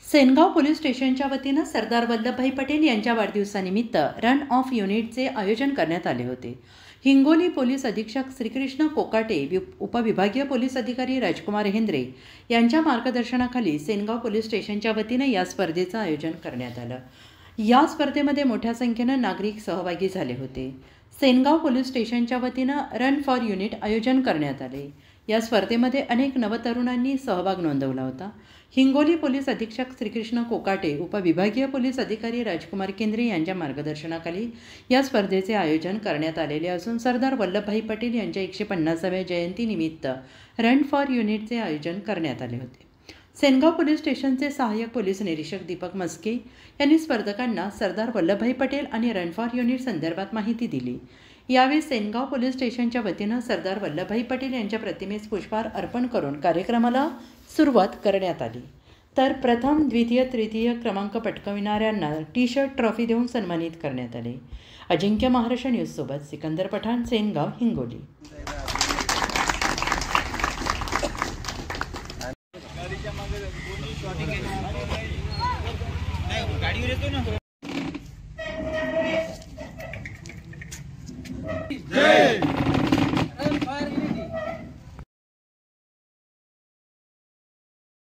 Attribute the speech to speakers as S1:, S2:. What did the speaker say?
S1: Sengaon police स्टेशनच्या वतीनं सरदार वल्लभभाई पटेल यांच्या वाढदिवसानिमित्त रन ऑफ युनिटचे आयोजन करण्यात आले होते। हिंगोली पोलीस अधीक्षक श्रीकृष्ण कोकाटे, उपविभागीय पोलीस अधिकारी राजकुमार हेंद्रे यांच्या मार्गदर्शनाखाली सेनगाव पोलीस स्टेशनच्या वतीनं या स्पर्धेचं आयोजन करण्यात आलं। या स्पर्धेमध्ये मोठ्या संख्येनं नागरिक सहभागी झाले होते। सेनगाव पोलीस स्टेशनच्या वतीनं रन फॉर युनिट आयोजन करण्यात आले। या स्पर्धेमध्ये अनेक नवतरुणांनी सहभाग नोंदवला होता। हिंगोली पोलीस अधीक्षक श्रीकृष्ण कोकाटे, उपविभागीय पोलीस अधिकारी राजकुमार केंद्रे यांच्या मार्गदर्शनाखाली या स्पर्धेचे आयोजन करण्यात आलेले असून सरदार वल्लभभाई पटेल यांच्या 150व्या जयंतीनिमित्त रन फॉर युनिटचे आयोजन करण्यात आले होते। सेनगाव पोलीस स्टेशनचे सहाय्यक पोलीस निरीक्षक दीपक मस्के यांनी स्पर्धकांना सरदार वल्लभभाई पटेल आणि रन फॉर युनिट संदर्भात माहिती दिली। यावेळी सेनगाव पोलीस स्टेशनच्या वतीनं सरदार वल्लभभाई पटेल यांच्या प्रतिमेस पुष्पहार अर्पण करून कार्यक्रमाला सुरुवात करण्यात आली। तर प्रथम, द्वितीय, तृतीय क्रमांक पटकाविणाऱ्यांना टी-शर्ट, ट्रॉफी देऊन सन्मानित करण्यात आले। अजिंक्य महाराष्ट्र न्यूज सोबत सिकंदर पठाण, सेनगाव, हिंगोली।
S2: जय